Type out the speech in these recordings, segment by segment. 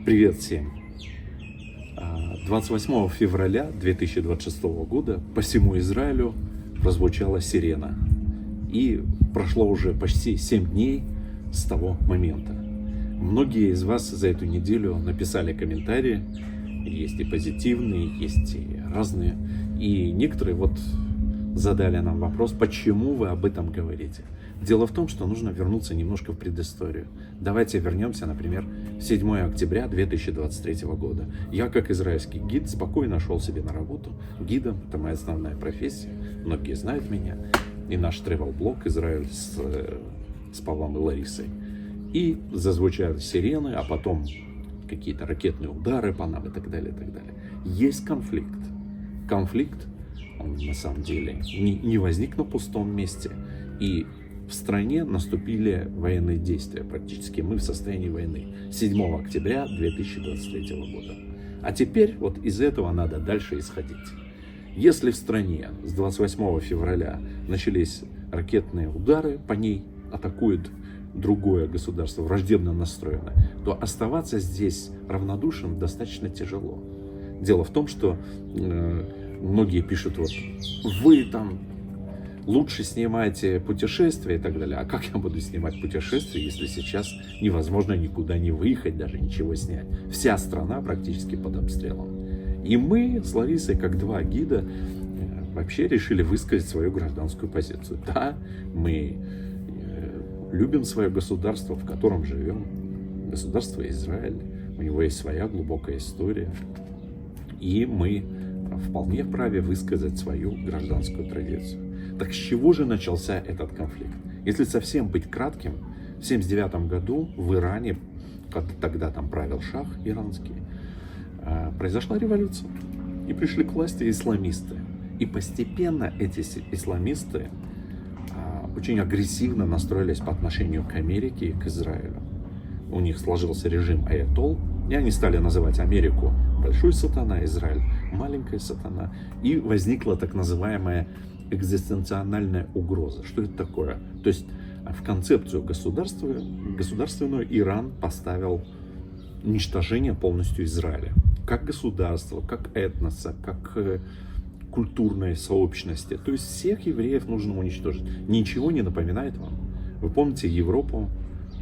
Привет всем! 28 февраля 2026 года по всему Израилю прозвучала сирена. И прошло уже почти 7 дней с того момента. Многие из вас за эту неделю написали комментарии. Есть и позитивные, есть и разные. И некоторые задали нам вопрос, почему вы об этом говорите. Дело в том, что нужно вернуться немножко в предысторию. Давайте вернемся, например, в 7 октября 2023 года. Я, как израильский гид, спокойно шел себе на работу. Гидом — это моя основная профессия. Многие знают меня. И наш travel-блог «Израиль» с Павлом и Ларисой. И зазвучали сирены, а потом какие-то ракетные удары по нам и так далее, и так далее. Есть конфликт. Конфликт, он на самом деле не возник на пустом месте. И в стране наступили военные действия. Практически мы в состоянии войны. 7 октября 2023 года. А теперь из этого надо дальше исходить. Если в стране с 28 февраля начались ракетные удары, по ней атакует другое государство, враждебно настроенное, то оставаться здесь равнодушным достаточно тяжело. Дело в том, что многие пишут, вы там лучше снимайте путешествия и так далее. А как я буду снимать путешествия, если сейчас невозможно никуда не выехать, даже ничего снять? Вся страна практически под обстрелом. И мы с Ларисой, как два гида, вообще решили высказать свою гражданскую позицию. Да, мы любим свое государство, в котором живем. Государство Израиль. У него есть своя глубокая история. И мы вполне вправе высказать свою гражданскую традицию. Так с чего же начался этот конфликт? Если совсем быть кратким, в 1979 году в Иране, когда тогда там правил шах иранский, произошла революция. И пришли к власти исламисты. И постепенно эти исламисты очень агрессивно настроились по отношению к Америке и к Израилю. У них сложился режим аятолл, и они стали называть Америку большой сатана, Израиль маленькая сатана. И возникла так называемая экзистенциональная угроза. Что это такое? То есть в концепцию государственную Иран поставил уничтожение полностью Израиля. Как государства, как этноса, как культурной сообщности. То есть всех евреев нужно уничтожить. Ничего не напоминает вам? Вы помните Европу?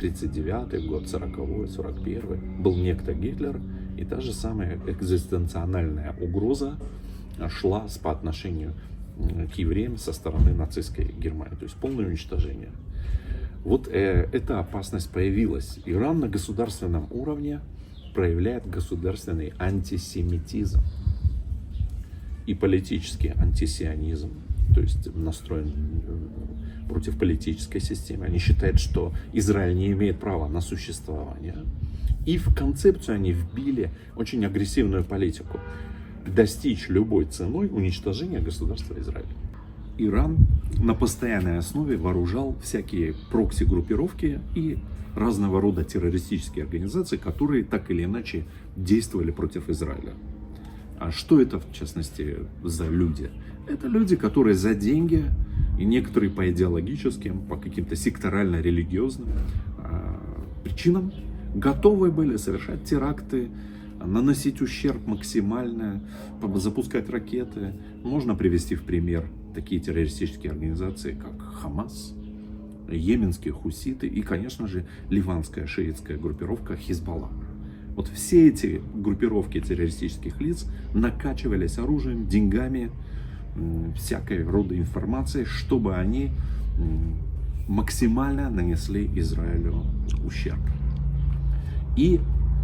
39-й год, 40-й, 41-й. Был некто Гитлер. И та же самая экзистенциональная угроза шла по отношению к евреям со стороны нацистской Германии. То есть полное уничтожение. Эта опасность появилась. Иран на государственном уровне проявляет государственный антисемитизм и политический антисионизм, то есть настроен против политической системы. Они считают, что Израиль не имеет права на существование. И в концепцию они вбили очень агрессивную политику. Достичь любой ценой уничтожения государства Израиль. Иран на постоянной основе вооружал всякие прокси-группировки и разного рода террористические организации, которые так или иначе действовали против Израиля. А что это, в частности, за люди? Это люди, которые за деньги, и некоторые по идеологическим, по каким-то секторально-религиозным причинам готовы были совершать теракты, наносить ущерб максимально, запускать ракеты. Можно привести в пример такие террористические организации, как Хамас, йеменские хуситы и, конечно же, ливанская шиитская группировка Хизбалла. Все эти группировки террористических лиц накачивались оружием, деньгами, всякой рода информацией, чтобы они максимально нанесли Израилю ущерб. И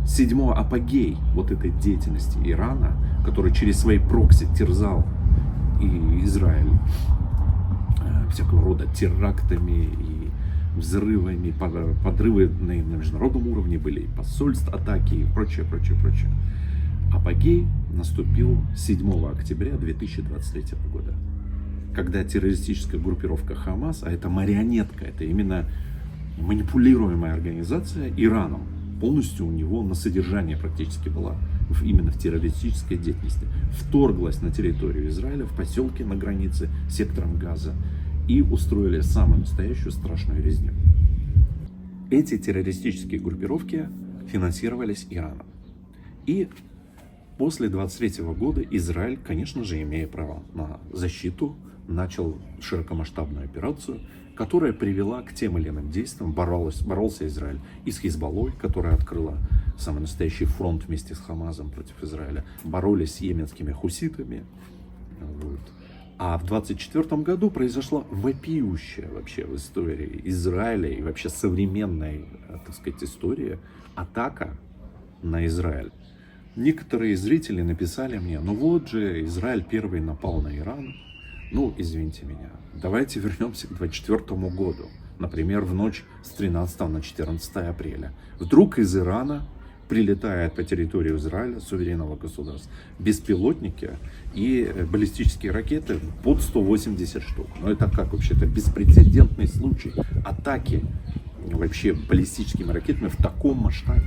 седьмой апогей этой деятельности Ирана, который через свои прокси терзал и Израиль всякого рода терактами и взрывами, подрывы на международном уровне были, посольств, атаки и прочее. Апогей наступил 7 октября 2023 года, когда террористическая группировка Хамас, а это марионетка, это именно манипулируемая организация Ираном, полностью у него на содержание практически была именно в террористической деятельности, вторглась на территорию Израиля, в поселки на границе с сектором Газа и устроили самую настоящую страшную резню. Эти террористические группировки финансировались Ираном. И после 23 года Израиль, конечно же, имея право на защиту, начал широкомасштабную операцию, которая привела к тем или иным действиям. Боролся Израиль и с Хизбаллой, которая открыла самый настоящий фронт вместе с Хамазом против Израиля. Боролись с йеменскими хуситами. Вот. А в 24 году произошла вопиющая вообще в истории Израиля и вообще современной, так сказать, истории атака на Израиль. Некоторые зрители написали мне: ну вот же, Израиль первый напал на Иран. Ну, извините меня, давайте вернемся к 24 году. Например, в ночь с 13 на 14 апреля. Вдруг из Ирана прилетает по территории Израиля, суверенного государства, беспилотники и баллистические ракеты под 180 штук. Но это как вообще-то беспрецедентный случай атаки вообще баллистическими ракетами в таком масштабе.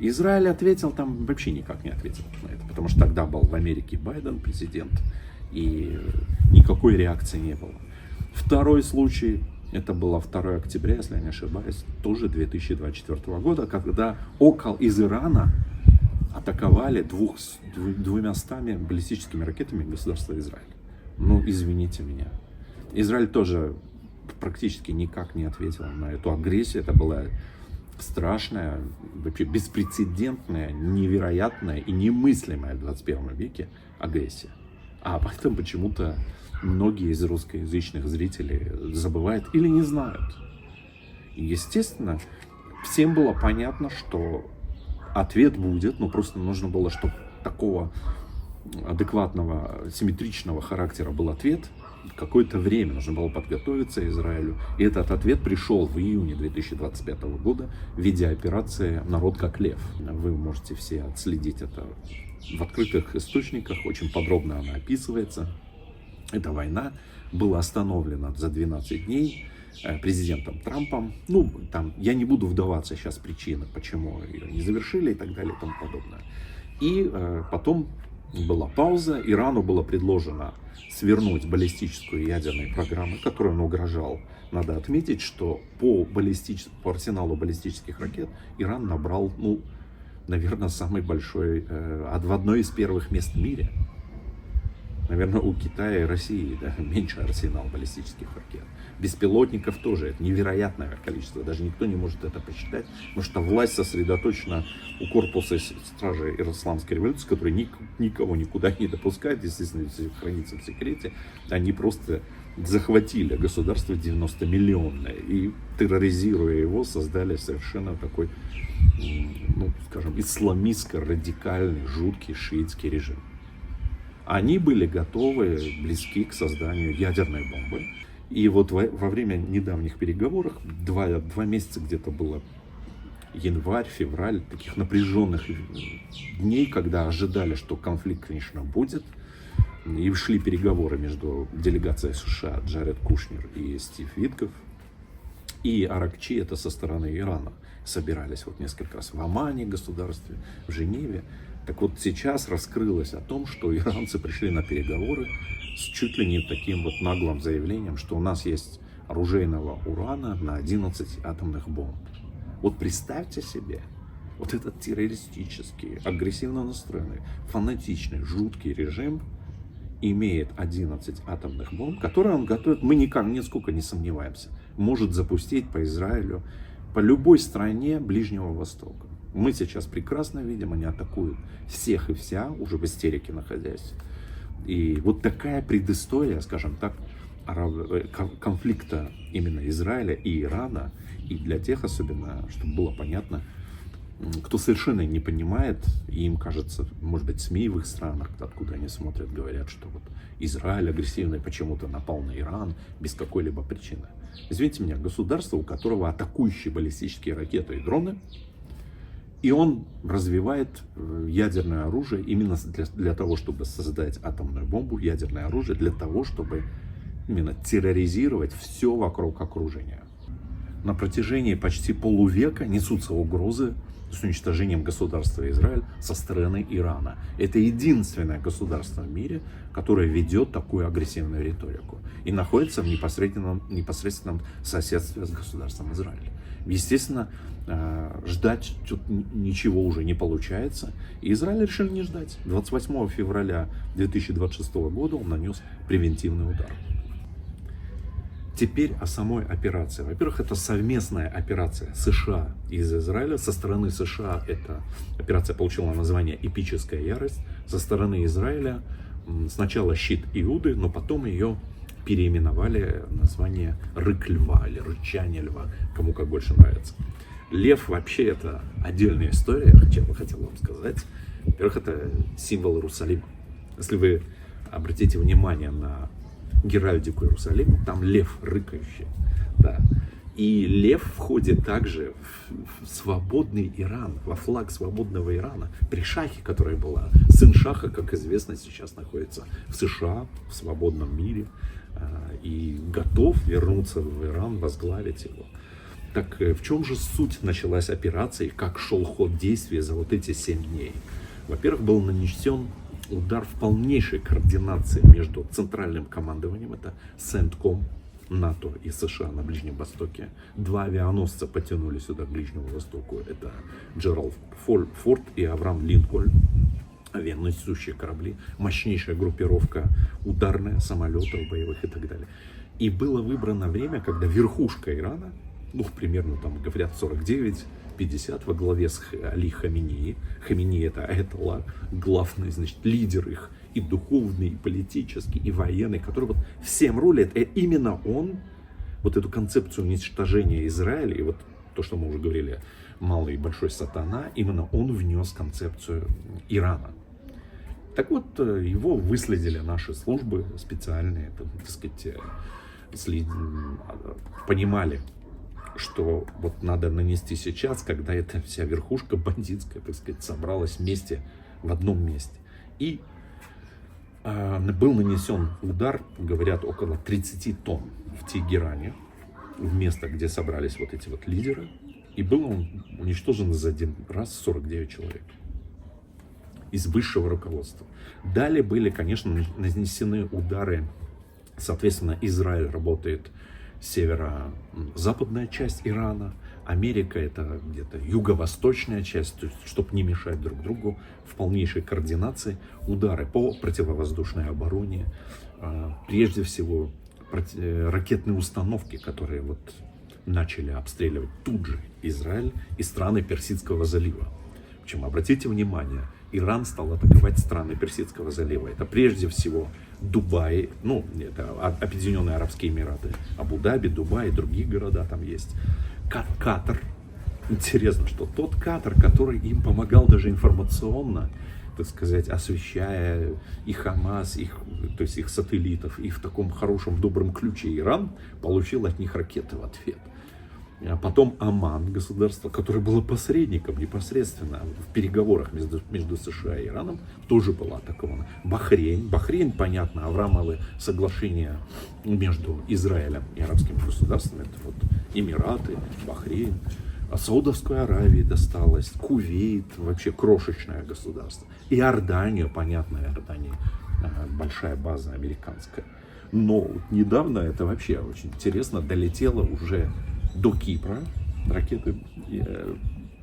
Израиль ответил, там вообще никак не ответил на это, потому что тогда был в Америке Байден президент, и никакой реакции не было. Второй случай, это было 2 октября, если я не ошибаюсь, тоже 2024 года, когда из Ирана атаковали 200 баллистическими ракетами государство Израиль. Ну, извините меня. Израиль тоже практически никак не ответил на эту агрессию. Это была страшная, вообще беспрецедентная, невероятная и немыслимая в 21 веке агрессия. А об этом почему-то многие из русскоязычных зрителей забывают или не знают. И, естественно, всем было понятно, что ответ будет, но просто нужно было, чтобы такого адекватного, симметричного характера был ответ. Какое-то время нужно было подготовиться Израилю. И этот ответ пришел в июне 2025 года в виде операции «Народ как лев». Вы можете все отследить это в открытых источниках. Очень подробно она описывается. Эта война была остановлена за 12 дней президентом Трампом. Ну, там, я не буду вдаваться сейчас в причины, почему ее не завершили и так далее и тому подобное. И потом была пауза. Ирану было предложено свернуть баллистическую и ядерную программу, которую он угрожал. Надо отметить, что по арсеналу баллистических ракет Иран набрал, ну, наверное, самый большой, в одной из первых мест в мире. Наверное, у Китая и России, да, меньше арсенал баллистических ракет. Беспилотников тоже, это невероятное количество, даже никто не может это посчитать, потому что власть сосредоточена у корпуса стражей Исламской революции, который никого никуда не допускает, естественно, хранится в секрете. Они просто захватили государство 90-миллионное и, терроризируя его, создали совершенно такой, ну, скажем, исламистско-радикальный, жуткий шиитский режим. Они были готовы, близки к созданию ядерной бомбы. И вот во время недавних переговоров, 2 месяца где-то было, январь, февраль, таких напряженных дней, когда ожидали, что конфликт, конечно, будет. И шли переговоры между делегацией США Джаред Кушнер и Стив Витков. И Аракчи, это со стороны Ирана, собирались вот несколько раз в Омане, государстве, в Женеве. Так вот, сейчас раскрылось о том, что иранцы пришли на переговоры с чуть ли не таким вот наглым заявлением, что у нас есть оружейного урана на 11 атомных бомб. Вот представьте себе, вот этот террористический, агрессивно настроенный, фанатичный, жуткий режим имеет 11 атомных бомб, которые он готовит, мы нисколько не сомневаемся, может запустить по Израилю, по любой стране Ближнего Востока. Мы сейчас прекрасно видим, они атакуют всех и вся, уже в истерике находясь. И вот такая предыстория, скажем так, конфликта именно Израиля и Ирана, и для тех особенно, чтобы было понятно, кто совершенно не понимает, и им кажется, может быть, СМИ в их странах, откуда они смотрят, говорят, что вот Израиль агрессивный почему-то напал на Иран без какой-либо причины. Извините меня, государство, у которого атакующие баллистические ракеты и дроны, и он развивает ядерное оружие именно для того, чтобы создать атомную бомбу, ядерное оружие, для того, чтобы именно терроризировать все вокруг окружения. На протяжении почти полувека несутся угрозы с уничтожением государства Израиль со стороны Ирана. Это единственное государство в мире, которое ведет такую агрессивную риторику и находится в непосредственном соседстве с государством Израиль. Естественно, ждать тут ничего уже не получается. И Израиль решил не ждать. 28 февраля 2026 года он нанес превентивный удар. Теперь о самой операции. Во-первых, это совместная операция США из Израиля. Со стороны США эта операция получила название «Эпическая ярость». Со стороны Израиля сначала «Щит Иуды», но потом ее переименовали название «Рык льва» или «Рычание льва», кому как больше нравится. Лев вообще это отдельная история, я хотел вам сказать. Во-первых, это символ Иерусалима. Если вы обратите внимание на геральдику Иерусалима, там лев рыкающий. Да. И лев входит также в свободный Иран, во флаг свободного Ирана. При Шахе, которая была, сын Шаха, как известно, сейчас находится в США, в свободном мире, и готов вернуться в Иран, возглавить его. Так в чем же суть началась операции, как шел ход действия за вот эти 7 дней? Во-первых, был нанесен удар в полнейшей координации между центральным командованием, это CENTCOM, НАТО и США на Ближнем Востоке. 2 авианосца потянули сюда к Ближнему Востоку, это Джеральд Форд и Авраам Линкольн, авианосущие корабли, мощнейшая группировка ударная, самолетов боевых и так далее. И было выбрано время, когда верхушка Ирана, примерно там говорят 49-50 во главе с Али Хаменеи. Хаменеи это аятолла, главный, значит, лидер их и духовный, и политический, и военный, который вот всем рулит. И именно он вот эту концепцию уничтожения Израиля, и вот то, что мы уже говорили, малый и большой сатана, именно он внес концепцию Ирана. Так вот, его выследили наши службы специальные, так сказать, понимали, что вот надо нанести сейчас, когда эта вся верхушка бандитская, так сказать, собралась вместе, в одном месте. И был нанесен удар, говорят, около 30 тонн в Тегеране, в место, где собрались вот эти вот лидеры. И был он уничтожен за один раз 49 человек из высшего руководства. Далее были, конечно, нанесены удары. Соответственно, Израиль работает северо-западная часть Ирана, Америка это где-то юго-восточная часть, то есть, чтобы не мешать друг другу, в полнейшей координации удары по противовоздушной обороне, прежде всего ракетные установки, которые вот начали обстреливать тут же Израиль и страны Персидского залива. Причем, обратите внимание, Иран стал атаковать страны Персидского залива. Это прежде всего Дубай, это Объединенные Арабские Эмираты, Абу-Даби, Дубай и другие города там есть. Катар. Интересно, что тот Катар, который им помогал даже информационно, так сказать, освещая и Хамас, то есть их сателлитов, и в таком хорошем, добром ключе Иран получил от них ракеты в ответ. А потом Оман, государство, которое было посредником непосредственно в переговорах между США и Ираном, тоже было атаковано. Бахрейн, понятно, Авраамовы соглашения между Израилем и арабскими государствами, это вот Эмираты, Бахрейн. А Саудовской Аравии досталось, Кувейт, вообще крошечное государство. И Иорданию, понятно, Иордания большая база американская. Но недавно, это вообще очень интересно, долетело уже до Кипра ракеты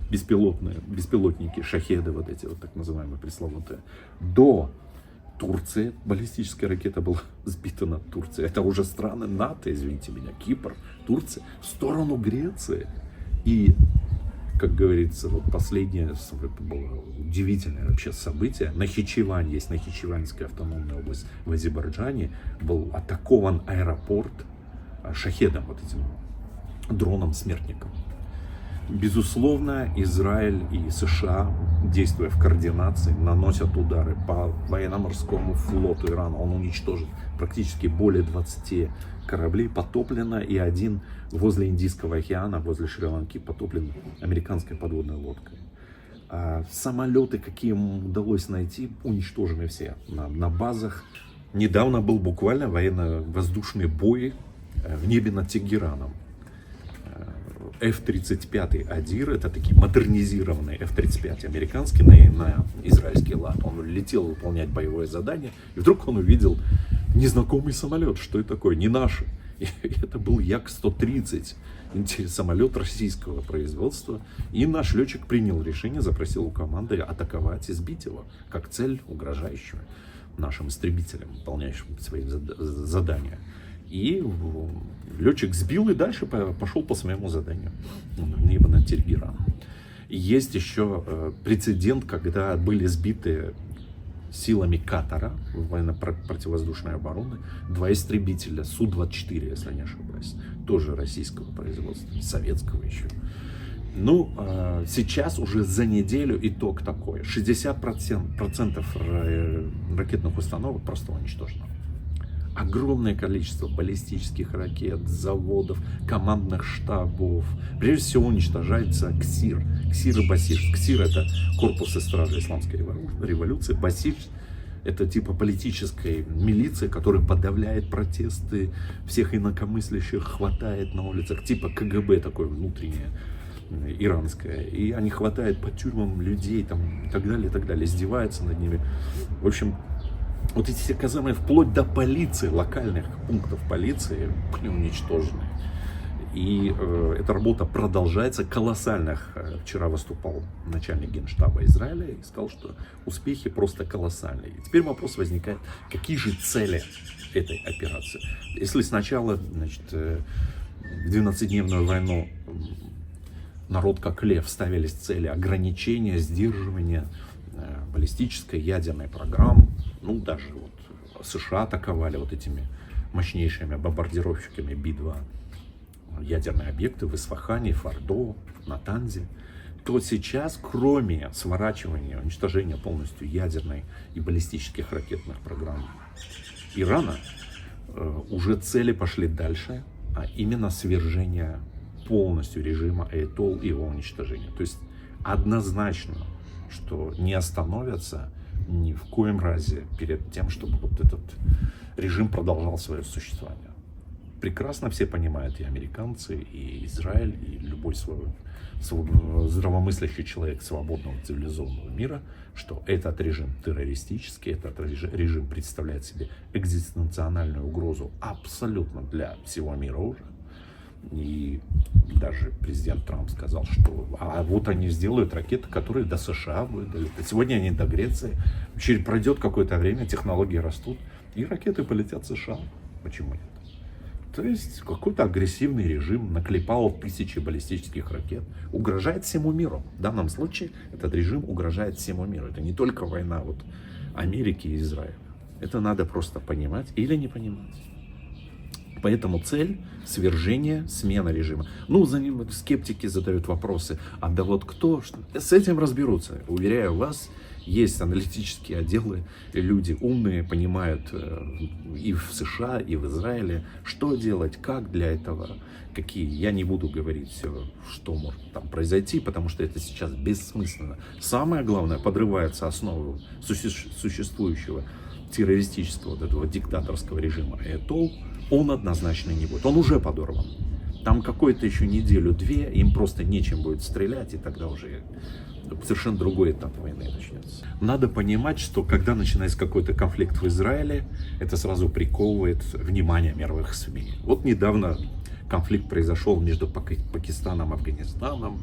беспилотники, шахеды, вот эти вот так называемые пресловутые, до Турции. Баллистическая ракета была сбита над Турцией. Это уже страны НАТО, извините меня, Кипр, Турция, в сторону Греции. И, как говорится, вот последнее было удивительное вообще событие. Нахичевань, есть Нахичеванская автономная область в Азербайджане, был атакован аэропорт шахедом, вот этим дроном-смертником. Безусловно, Израиль и США, действуя в координации, наносят удары по военно-морскому флоту Ирана. Он уничтожит практически более 20 кораблей, потоплено, и один возле Индийского океана, возле Шри-Ланки, потоплен американской подводной лодкой. А самолеты, какие им удалось найти, уничтожены все на базах. Недавно был буквально военно-воздушный бой в небе над Тегераном. F-35 Адир, это такие модернизированные F-35 американские на израильский лад. Он летел выполнять боевое задание, и вдруг он увидел незнакомый самолет. Что это такое? Не наш. И это был Як-130, самолет российского производства. И наш летчик принял решение, запросил у команды атаковать и сбить его, как цель, угрожающую нашим истребителям, выполняющим свои задания. И летчик сбил и дальше пошел по своему заданию. Небо над Тегераном. Есть еще прецедент, когда были сбиты силами Катара, военно-противовоздушной обороны, 2 истребителя Су-24, если не ошибаюсь, тоже российского производства, советского еще. Ну, сейчас уже за неделю итог такой: 60% ракетных установок просто уничтожено. Огромное количество баллистических ракет, заводов, командных штабов. Прежде всего уничтожается КСИР. КСИР и БАСИШ. КСИР — это корпус стражи исламской революции. БАСИШ — это типа политической милиции, которая подавляет протесты, всех инакомыслящих хватает на улицах. Типа КГБ такое внутреннее, иранское. И они хватают по тюрьмам людей там, и так далее, издеваются над ними. В общем, вот эти все казармы, вплоть до полиции, локальных пунктов полиции, уничтожены. И эта работа продолжается. Колоссальных. Вчера выступал начальник генштаба Израиля и сказал, что успехи просто колоссальные. И теперь вопрос возникает, какие же цели этой операции? Если сначала, значит, в 12-дневную войну народ как лев ставились цели ограничения, сдерживания баллистической ядерной программы. Ну, даже вот США атаковали вот этими мощнейшими бомбардировщиками Би-2 ядерные объекты в Исфахане, Фордо, Натанзе. То сейчас, кроме сворачивания, уничтожения полностью ядерной и баллистических ракетных программ Ирана, уже цели пошли дальше, а именно свержение полностью режима Аятол и его уничтожение. То есть однозначно, что не остановятся ни в коем разе перед тем, чтобы вот этот режим продолжал свое существование. Прекрасно все понимают, и американцы, и Израиль, и любой свой здравомыслящий человек свободного цивилизованного мира, что этот режим террористический, этот режим представляет себе экзистенциональную угрозу абсолютно для всего мира уже. И даже президент Трамп сказал, что вот они сделают ракеты, которые до США будут долетать. Сегодня они до Греции. Пройдет какое-то время, технологии растут, и ракеты полетят в США. Почему нет? То есть какой-то агрессивный режим наклепал тысячи баллистических ракет, угрожает всему миру. В данном случае этот режим угрожает всему миру. Это не только война вот Америки и Израиля. Это надо просто понимать или не понимать. Поэтому цель — свержение, смена режима. Ну, за ним скептики задают вопросы. А да вот кто? С этим разберутся. Уверяю вас, есть аналитические отделы, люди умные, понимают и в США, и в Израиле, что делать, как для этого, какие. Я не буду говорить все, что может там произойти, потому что это сейчас бессмысленно. Самое главное, подрывается основа существующего террористического, вот этого диктаторского режима Аятол. Он однозначно не будет. Он уже подорван. Там какую-то еще неделю-две, им просто нечем будет стрелять, и тогда уже совершенно другой этап войны начнется. Надо понимать, что когда начинается какой-то конфликт в Израиле, это сразу приковывает внимание мировых СМИ. Вот недавно конфликт произошел между Пакистаном и Афганистаном.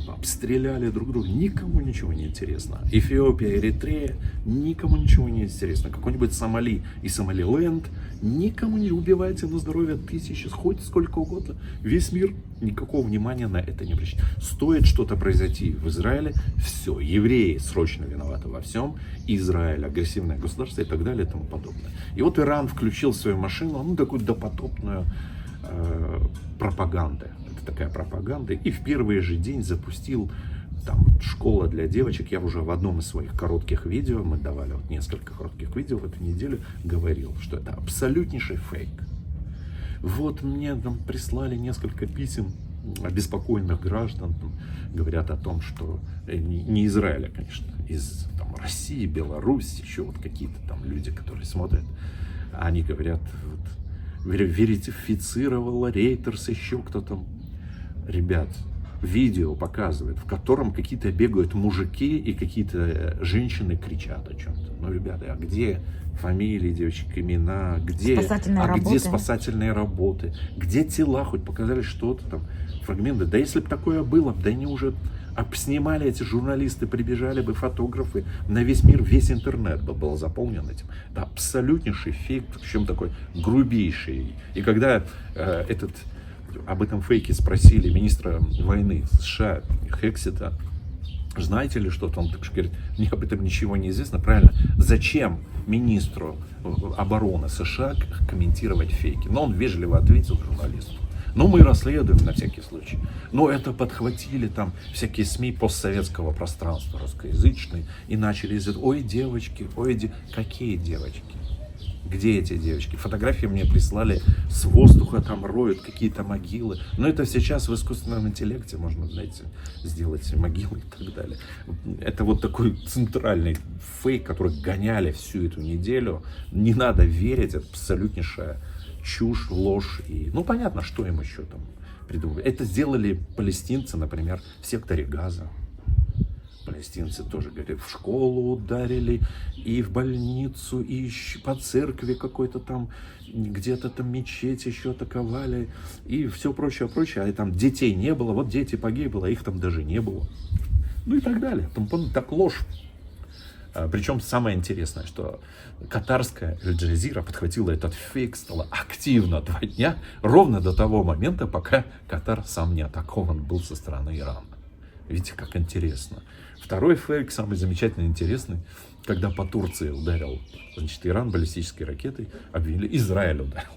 Обстреляли друг друга, никому ничего не интересно. Эфиопия, Эритрея, никому ничего не интересно. Какой-нибудь Сомали и Сомалиленд, никому не убивайте на здоровье тысячи, хоть сколько угодно. Весь мир никакого внимания на это не обращает. Стоит что-то произойти в Израиле, все, евреи срочно виноваты во всем, Израиль, агрессивное государство и так далее и тому подобное. И вот Иран включил свою машину, ну такую допотопную пропаганду. Такая пропаганда, и в первый же день запустил там школа для девочек. Я уже в одном из своих коротких видео, мы давали вот несколько коротких видео в эту неделю, говорил, что это абсолютнейший фейк. Вот мне там прислали несколько писем обеспокоенных граждан, там, говорят о том, что не Израиля, конечно, из там, России, Беларуси, еще вот какие-то там люди, которые смотрят, они говорят, вот, верифицировала Рейтерс, еще кто-то. ребят, видео показывает, в котором какие-то бегают мужики и какие-то женщины кричат о чем-то. Ну, ребята, а где фамилии девочек, имена, где спасательные работы, где тела, хоть показали что-то там, фрагменты. Да если бы такое было, да они уже обснимали, эти журналисты, прибежали бы, фотографы, на весь мир, весь интернет был заполнен этим. Да, абсолютнейший фейк, причем такой грубейший. И когда об этом фейке спросили министра войны США Хексета, знаете ли что-то, он так говорит, мне об этом ничего не известно, правильно? Зачем министру обороны США комментировать фейки? Но он вежливо ответил журналисту. Ну, мы расследуем на всякий случай. Но это подхватили там всякие СМИ постсоветского пространства, русскоязычные, и начали изучать, ой, девочки, какие девочки? Где эти девочки? Фотографии мне прислали с воздуха, там роют какие-то могилы. Но это сейчас в искусственном интеллекте можно, знаете, сделать могилы и так далее. Это вот такой центральный фейк, который гоняли всю эту неделю. Не надо верить, это абсолютнейшая чушь, ложь. И, ну, понятно, что им еще там придумали. Это сделали палестинцы, например, в секторе Газа. Палестинцы тоже, говорят, в школу ударили, и в больницу, и по церкви какой-то там, где-то там мечеть еще атаковали, и все прочее, прочее. А там детей не было, вот дети погибли, а их там даже не было. Ну и так далее. Там, так ложь. Причем самое интересное, что катарская Аль-Джазира подхватила этот фейк, стала активно 2 дня, ровно до того момента, пока Катар сам не атакован был со стороны Ирана. Видите, как интересно. Второй фейк, самый замечательный, интересный, когда по Турции ударил, значит, Иран баллистической ракетой, обвинили, Израиль ударил.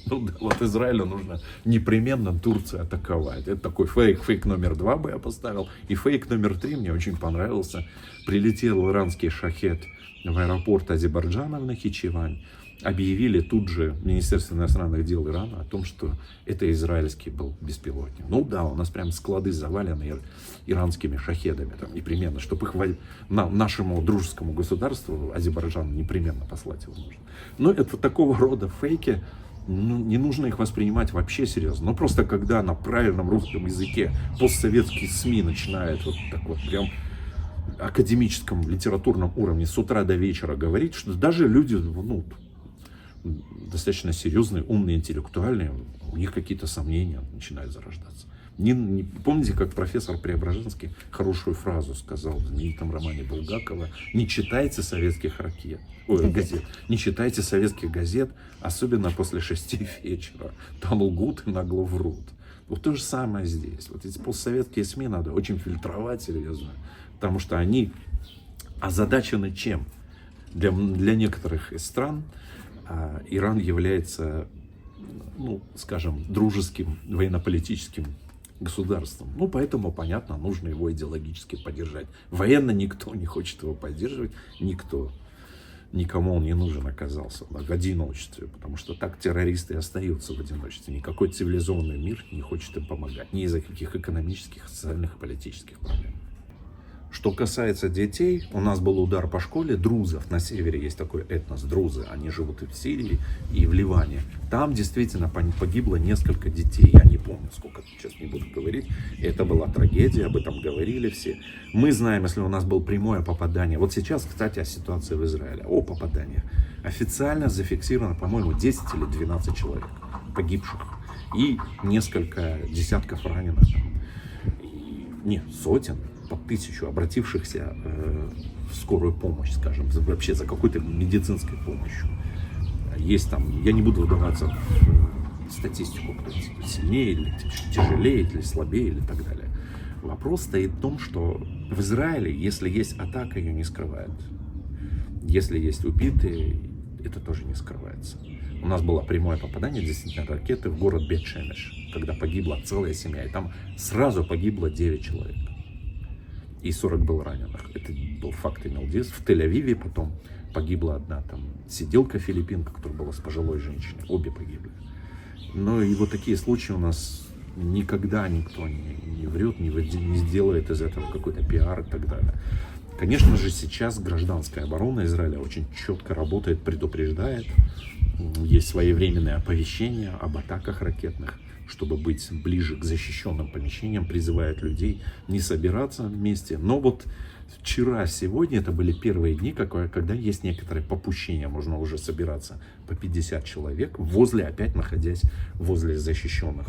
Ну, да, вот Израилю нужно непременно Турцию атаковать. Это такой фейк номер 2 бы я поставил. И фейк номер 3 мне очень понравился. Прилетел иранский шахед в аэропорт Азербайджана в Нахичевань. Объявили тут же Министерство иностранных дел Ирана о том, что это израильский был беспилотник. Ну да, у нас прям склады завалены иранскими шахедами, там непременно, чтобы их нашему дружескому государству Азербайджану непременно послать его нужно. Но это такого рода фейки, ну, не нужно их воспринимать вообще серьезно. Но просто когда на правильном русском языке постсоветские СМИ начинают вот так вот прям академическом литературном уровне с утра до вечера говорить, что даже люди, ну, достаточно серьезные, умные, интеллектуальные, у них какие-то сомнения начинают зарождаться. Помните, как профессор Преображенский хорошую фразу сказал в знаменитом романе Булгакова: не читайте советских газет, не читайте советских газет, особенно после 6 вечера. Там лгут и нагло врут. Вот то же самое здесь. Вот эти постсоветские СМИ надо очень фильтровать серьезно, потому что они озадачены чем? Для некоторых из стран Иран является, ну, скажем, дружеским военно-политическим государством. Ну, поэтому, понятно, нужно его идеологически поддержать. Военно никто не хочет его поддерживать, никому он не нужен оказался в одиночестве, потому что так террористы и остаются в одиночестве. Никакой цивилизованный мир не хочет им помогать, ни из-за каких экономических, социальных и политических проблем. Что касается детей, у нас был удар по школе друзов. На севере есть такой этнос друзы. Они живут и в Сирии, и в Ливане. Там действительно погибло несколько детей. Я не помню, сколько, сейчас не буду говорить. Это была трагедия, об этом говорили все. Мы знаем, если у нас было прямое попадание. Вот сейчас, кстати, о ситуации в Израиле. О попадании. Официально зафиксировано, по-моему, 10 или 12 человек погибших. И несколько десятков раненых. Нет, сотен. По 1000 обратившихся в скорую помощь, скажем, вообще за какой-то медицинской помощью. Есть там, я не буду вдаваться в статистику, кто сильнее или тяжелее, или слабее, или так далее. Вопрос стоит в том, что в Израиле, если есть атака, ее не скрывают. Если есть убитые, это тоже не скрывается. У нас было прямое попадание действительно ракеты в город Бет-Шемеш, когда погибла целая семья, и там сразу погибло 9 человек. И 40 было раненых. Это был факт, имел действие. В Тель-Авиве потом погибла одна там сиделка филиппинка, которая была с пожилой женщиной. Обе погибли. Но и вот такие случаи у нас никогда никто не врет, не сделает из этого какой-то пиар и так далее. Конечно же, сейчас гражданская оборона Израиля очень четко работает, предупреждает. Есть своевременные оповещения об атаках ракетных. чтобы быть ближе к защищенным помещениям, призывают людей не собираться вместе. Но вот вчера, сегодня это были первые дни, когда есть некоторые попущения, можно уже собираться по 50 человек, опять находясь возле защищенных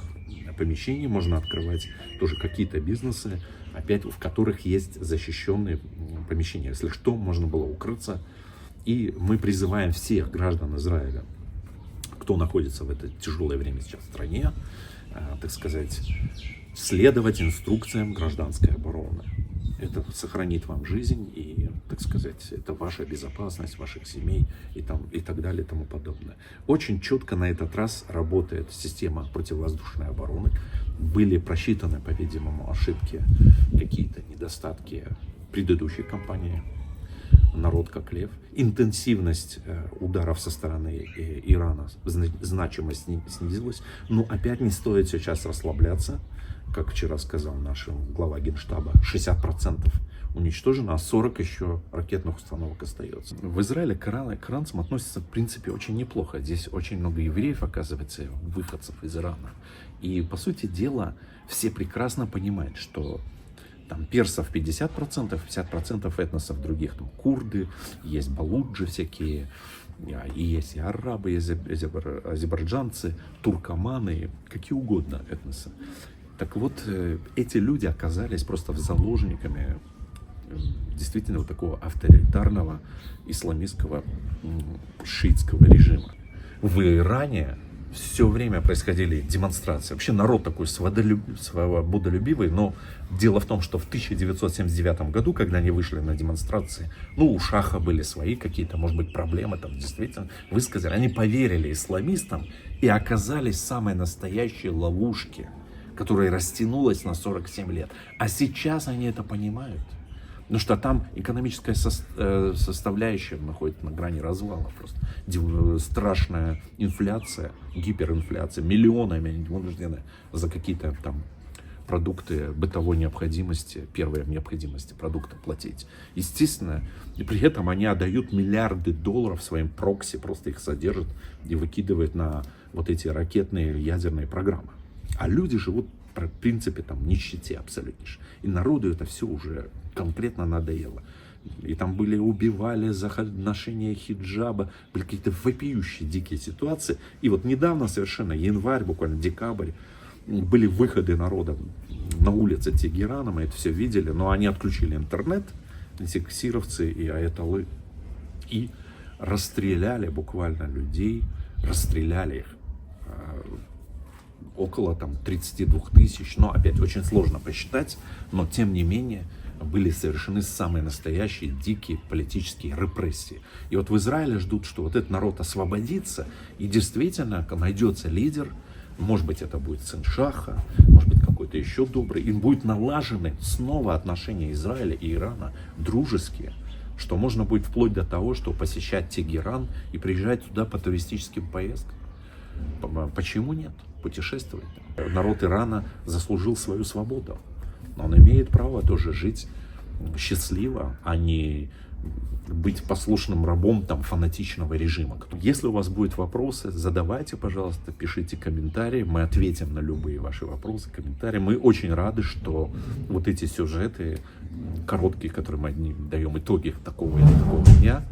помещений, можно открывать тоже какие-то бизнесы, опять в которых есть защищенные помещения. Если что, можно было укрыться. И мы призываем всех граждан Израиля, кто находится в это тяжелое время сейчас в стране, так сказать, следовать инструкциям гражданской обороны. Это сохранит вам жизнь и, так сказать, это ваша безопасность, ваших семей и так далее и тому подобное. Очень четко на этот раз работает система противовоздушной обороны. Были просчитаны, по-видимому, ошибки, какие-то недостатки предыдущей кампании «Народ как лев». Интенсивность ударов со стороны Ирана значимо снизилась. Но опять не стоит сейчас расслабляться. Как вчера сказал наш глава Генштаба, 60% уничтожено, а 40 еще ракетных установок остается. В Израиле к иранцам относятся, в принципе, очень неплохо. Здесь очень много евреев, оказывается, выходцев из Ирана. И, по сути дела, все прекрасно понимают, что там персов 50%, 50% этносов других, там курды, есть балуджи всякие, и есть и арабы, есть азербайджанцы, туркоманы, какие угодно этносы. Так вот, эти люди оказались просто в заложниками действительно вот такого авторитарного исламистского шиитского режима. В Иране все время происходили демонстрации. Вообще народ такой свободолюбивый, но дело в том, что в 1979 году, когда они вышли на демонстрации, у Шаха были свои какие-то, может быть, проблемы, там действительно высказали. Они поверили исламистам и оказались в самой настоящей ловушке, которая растянулась на 47 лет. А сейчас они это понимают. Потому что там экономическая составляющая находится на грани развала просто. Страшная инфляция, гиперинфляция. Миллионами они вынуждены за какие-то там продукты бытовой необходимости, первой необходимости продукты платить. Естественно, и при этом они отдают миллиарды долларов своим прокси, просто их содержат и выкидывают на вот эти ракетные ядерные программы. А люди живут, в принципе, там в нищете абсолютнейшей. И народу это все уже конкретно надоело. И там убивали за ношение хиджаба, были какие-то вопиющие дикие ситуации. И вот недавно совершенно, январь, буквально декабрь, были выходы народа на улицы Тегерана, мы это все видели, но они отключили интернет, эти ксировцы и аятоллы, и расстреляли буквально людей, расстреляли их. Около 32 тысяч, но опять очень сложно посчитать, но тем не менее были совершены самые настоящие дикие политические репрессии. И вот в Израиле ждут, что вот этот народ освободится и действительно найдется лидер, может быть это будет сын Шаха, может быть какой-то еще добрый, и будут налажены снова отношения Израиля и Ирана дружеские, что можно будет вплоть до того, что посещать Тегеран и приезжать туда по туристическим поездкам. Почему нет? Путешествовать. Народ Ирана заслужил свою свободу. Но он имеет право тоже жить счастливо, а не быть послушным рабом фанатичного режима. Если у вас будут вопросы, задавайте, пожалуйста, пишите комментарии. Мы ответим на любые ваши вопросы, комментарии. Мы очень рады, что вот эти сюжеты короткие, которые мы даем итоги такого или такого дня,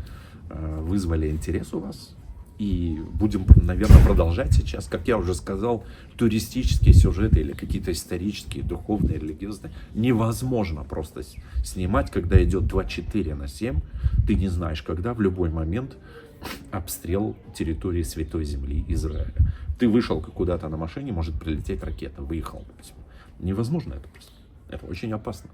вызвали интерес у вас. И будем, наверное, продолжать сейчас, как я уже сказал, туристические сюжеты или какие-то исторические, духовные, религиозные невозможно просто снимать, когда идет 24/7. Ты не знаешь, когда, в любой момент обстрел территории Святой Земли Израиля. Ты вышел куда-то на машине, может прилететь ракета, выехал. Невозможно это просто. Это очень опасно.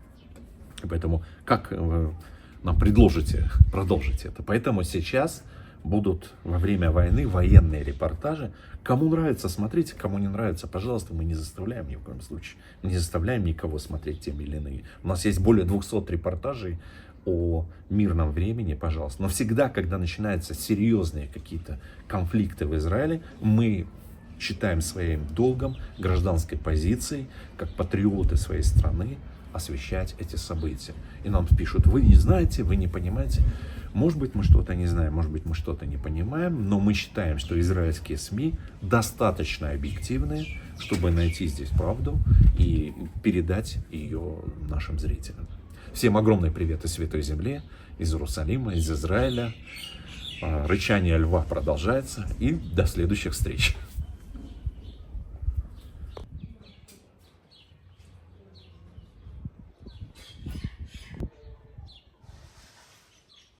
Поэтому как нам предложите продолжить это? Поэтому сейчас будут во время войны военные репортажи. Кому нравится, смотрите, кому не нравится, пожалуйста, мы не заставляем ни в коем случае. Мы не заставляем никого смотреть те или иные. У нас есть более 200 репортажей о мирном времени, пожалуйста. Но всегда, когда начинаются серьезные какие-то конфликты в Израиле, мы считаем своим долгом, гражданской позицией, как патриоты своей страны, освещать эти события. И нам пишут: вы не знаете, вы не понимаете. Может быть, мы что-то не знаем, может быть, мы что-то не понимаем, но мы считаем, что израильские СМИ достаточно объективные, чтобы найти здесь правду и передать ее нашим зрителям. Всем огромный привет из Святой Земли, из Иерусалима, из Израиля. Рычание льва продолжается. И до следующих встреч.